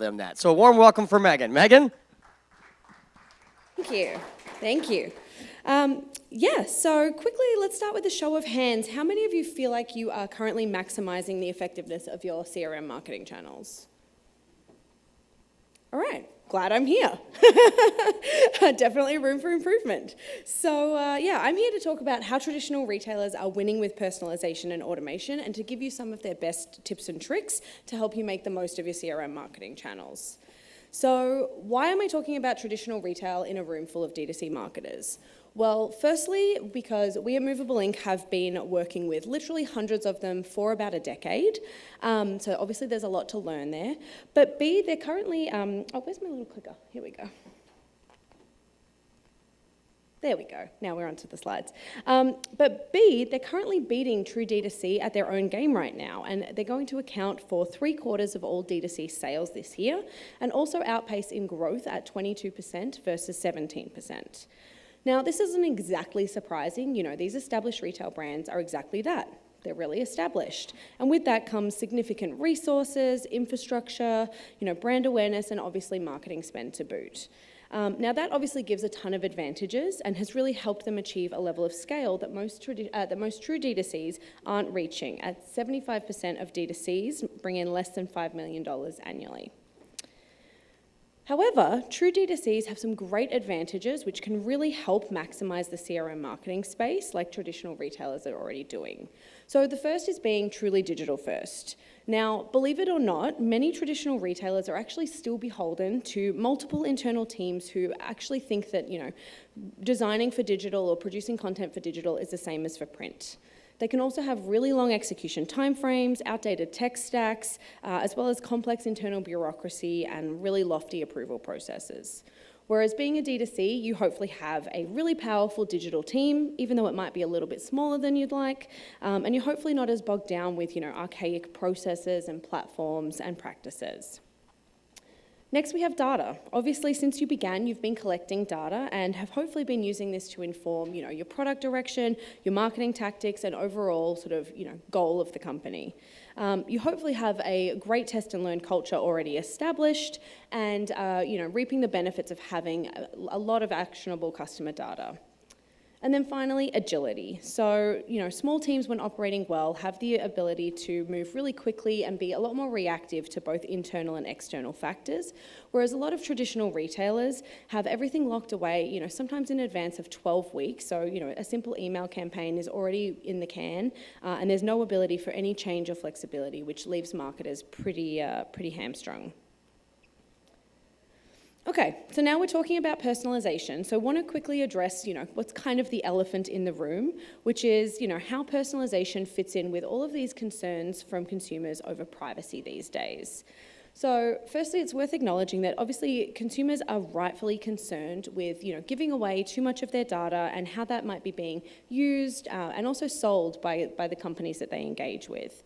them that. So a warm welcome for Meaghan. Meaghan? Thank you. Thank you. So quickly, let's start with a show of hands. How many of you feel like you are currently maximizing the effectiveness of your CRM marketing channels? All right, glad I'm here. Definitely room for improvement. So I'm here to talk about how traditional retailers are winning with personalization and automation, and to give you some of their best tips and tricks to help you make the most of your CRM marketing channels. So why am I talking about traditional retail in a room full of D2C marketers? Well, firstly, because we at Movable Inc. have been working with literally hundreds of them for about a decade. So obviously there's a lot to learn there. But B, they're currently, where's my little clicker? Here we go. There we go. Now we're onto the slides. But B, they're currently beating true D2C at their own game right now, and they're going to account for 3/4 of all D2C sales this year, and also outpace in growth at 22% versus 17%. Now, this isn't exactly surprising. You know, these established retail brands are exactly that. They're really established. And with that comes significant resources, infrastructure, brand awareness, and obviously marketing spend to boot. Now, that obviously gives a ton of advantages and has really helped them achieve a level of scale that most true D2Cs aren't reaching. At 75% of D2Cs bring in less than $5 million annually. However, true D2Cs have some great advantages which can really help maximize the CRM marketing space like traditional retailers are already doing. So the first is being truly digital first. Now, believe it or not, many traditional retailers are actually still beholden to multiple internal teams who actually think that, designing for digital or producing content for digital is the same as for print. They can also have really long execution timeframes, outdated tech stacks, as well as complex internal bureaucracy and really lofty approval processes. Whereas being a D2C, you hopefully have a really powerful digital team, even though it might be a little bit smaller than you'd like, and you're hopefully not as bogged down with, archaic processes and platforms and practices. Next, we have data. Obviously, since you began, you've been collecting data and have hopefully been using this to inform, your product direction, your marketing tactics, and overall sort of, goal of the company. You hopefully have a great test and learn culture already established and, reaping the benefits of having a lot of actionable customer data. And then finally, agility. So, small teams when operating well have the ability to move really quickly and be a lot more reactive to both internal and external factors, whereas a lot of traditional retailers have everything locked away, sometimes in advance of 12 weeks. So, a simple email campaign is already in the can, and there's no ability for any change or flexibility, which leaves marketers pretty hamstrung. Okay, so now we're talking about personalization. So I want to quickly address, what's kind of the elephant in the room, which is, how personalization fits in with all of these concerns from consumers over privacy these days. So firstly, it's worth acknowledging that obviously consumers are rightfully concerned with, giving away too much of their data and how that might be being used and also sold by the companies that they engage with.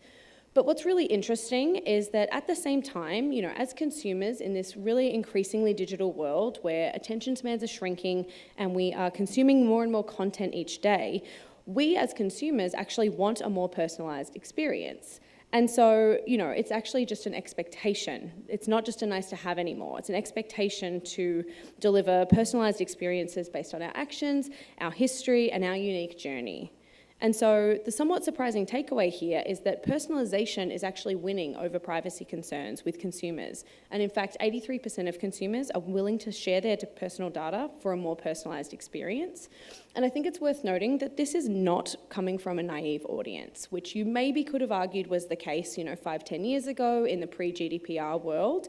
But what's really interesting is that at the same time, as consumers in this really increasingly digital world where attention spans are shrinking and we are consuming more and more content each day, we as consumers actually want a more personalized experience. And so, it's actually just an expectation. It's not just a nice to have anymore. It's an expectation to deliver personalized experiences based on our actions, our history, and our unique journey. And so the somewhat surprising takeaway here is that personalization is actually winning over privacy concerns with consumers. And in fact, 83% of consumers are willing to share their personal data for a more personalized experience. And I think it's worth noting that this is not coming from a naive audience, which you maybe could have argued was the case, 5-10 years ago in the pre-GDPR world.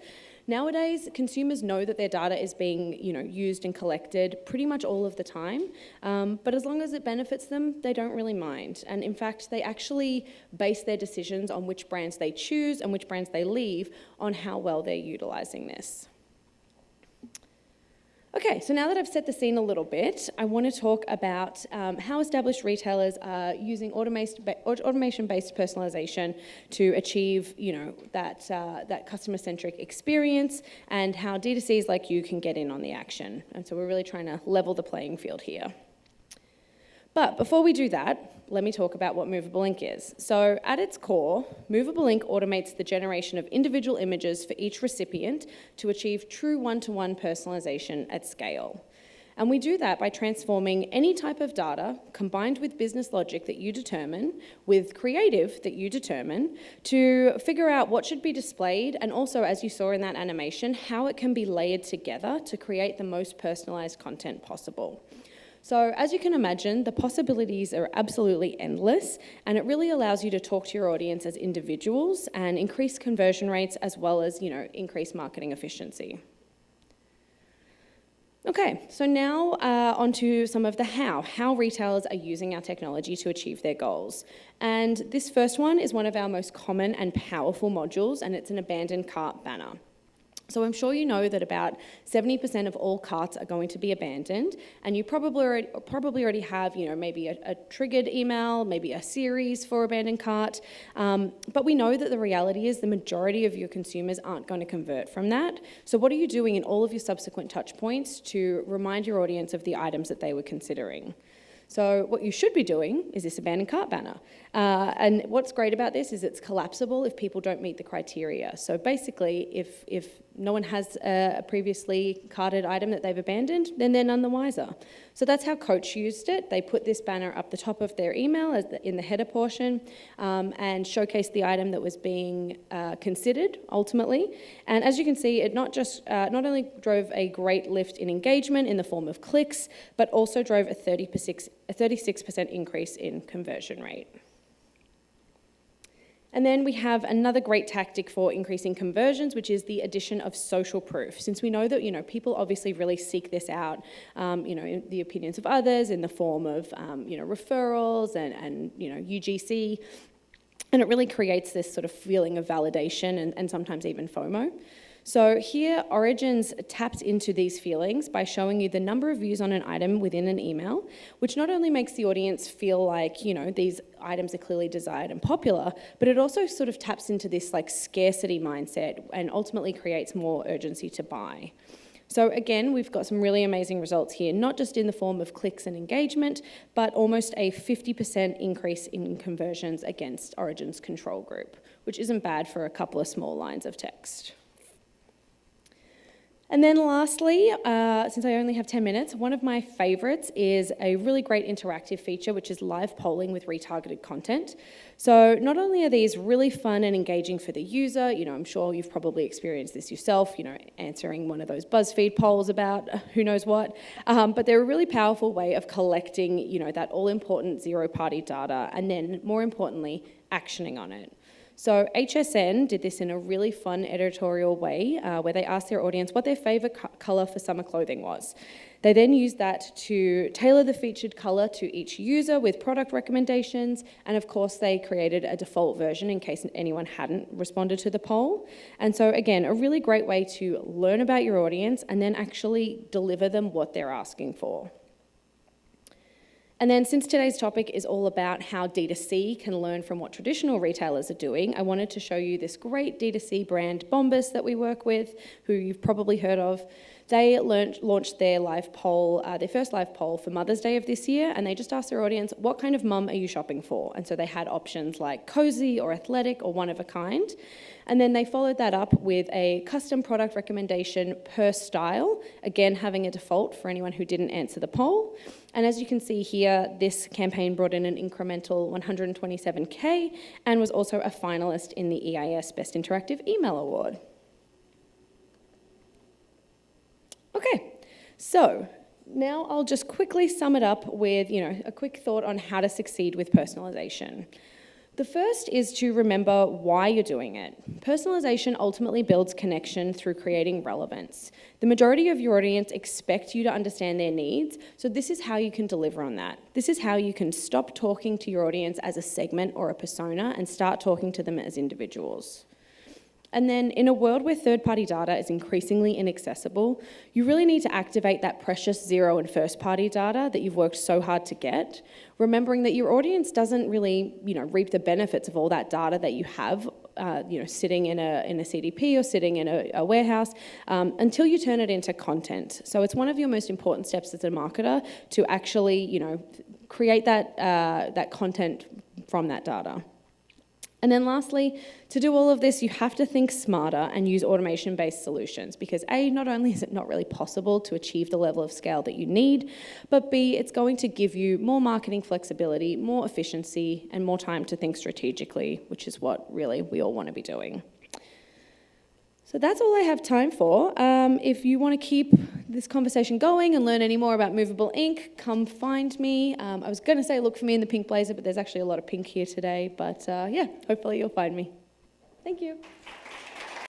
Nowadays, consumers know that their data is being, used and collected pretty much all of the time, but as long as it benefits them, they don't really mind. And in fact, they actually base their decisions on which brands they choose and which brands they leave on how well they're utilizing this. Okay, so now that I've set the scene a little bit, I want to talk about how established retailers are using automation-based personalization to achieve, that customer-centric experience, and how D2Cs like you can get in on the action. And so we're really trying to level the playing field here. But before we do that, let me talk about what Movable Ink is. So at its core, Movable Ink automates the generation of individual images for each recipient to achieve true one-to-one personalization at scale. And we do that by transforming any type of data combined with business logic that you determine, with creative that you determine, to figure out what should be displayed, and also, as you saw in that animation, how it can be layered together to create the most personalized content possible. So as you can imagine, the possibilities are absolutely endless, and it really allows you to talk to your audience as individuals and increase conversion rates as well as, increase marketing efficiency. Okay, so now onto some of the how retailers are using our technology to achieve their goals. And this first one is one of our most common and powerful modules, and it's an abandoned cart banner. So I'm sure you know that about 70% of all carts are going to be abandoned, and you probably already have, maybe a triggered email, maybe a series for abandoned cart, but we know that the reality is the majority of your consumers aren't going to convert from that. So what are you doing in all of your subsequent touch points to remind your audience of the items that they were considering? So what you should be doing is this abandoned cart banner. And what's great about this is it's collapsible if people don't meet the criteria. So basically, if no one has a previously carted item that they've abandoned, then they're none the wiser. So that's how Coach used it. They put this banner up the top of their email in the header portion and showcased the item that was being considered ultimately. And as you can see, it not only drove a great lift in engagement in the form of clicks, but also drove a 36% increase in conversion rate. And then we have another great tactic for increasing conversions, which is the addition of social proof. Since we know that, people obviously really seek this out, in the opinions of others in the form of, referrals and UGC. And it really creates this sort of feeling of validation and sometimes even FOMO. So here, Origins taps into these feelings by showing you the number of views on an item within an email, which not only makes the audience feel like, these items are clearly desired and popular, but it also sort of taps into this scarcity mindset and ultimately creates more urgency to buy. So again, we've got some really amazing results here, not just in the form of clicks and engagement, but almost a 50% increase in conversions against Origin's control group, which isn't bad for a couple of small lines of text. And then lastly, since I only have 10 minutes, one of my favorites is a really great interactive feature, which is live polling with retargeted content. So not only are these really fun and engaging for the user, I'm sure you've probably experienced this yourself, answering one of those BuzzFeed polls about who knows what, but they're a really powerful way of collecting, that all-important zero-party data and then, more importantly, actioning on it. So HSN did this in a really fun editorial way where they asked their audience what their favourite colour for summer clothing was. They then used that to tailor the featured colour to each user with product recommendations, and of course they created a default version in case anyone hadn't responded to the poll. And so again, a really great way to learn about your audience and then actually deliver them what they're asking for. And then since today's topic is all about how D2C can learn from what traditional retailers are doing, I wanted to show you this great D2C brand, Bombas, that we work with, who you've probably heard of. They launched their live poll, their first live poll for Mother's Day of this year, and they just asked their audience, what kind of mum are you shopping for? And so they had options like cozy or athletic or one of a kind. And then they followed that up with a custom product recommendation per style, again having a default for anyone who didn't answer the poll. And as you can see here, this campaign brought in an incremental 127K and was also a finalist in the EIS Best Interactive Email Award. Okay, so now I'll just quickly sum it up with, a quick thought on how to succeed with personalization. The first is to remember why you're doing it. Personalization ultimately builds connection through creating relevance. The majority of your audience expect you to understand their needs, so this is how you can deliver on that. This is how you can stop talking to your audience as a segment or a persona and start talking to them as individuals. And then in a world where third-party data is increasingly inaccessible, you really need to activate that precious zero and first-party data that you've worked so hard to get, remembering that your audience doesn't really, reap the benefits of all that data that you have, sitting in a CDP or sitting in a warehouse until you turn it into content. So it's one of your most important steps as a marketer to actually, create that content from that data. And then lastly, to do all of this, you have to think smarter and use automation-based solutions because A, not only is it not really possible to achieve the level of scale that you need, but B, it's going to give you more marketing flexibility, more efficiency, and more time to think strategically, which is what really we all want to be doing. So that's all I have time for. If you want to keep this conversation going and learn any more about Movable Ink, come find me. I was going to say look for me in the pink blazer, but there's actually a lot of pink here today. But yeah, hopefully you'll find me. Thank you.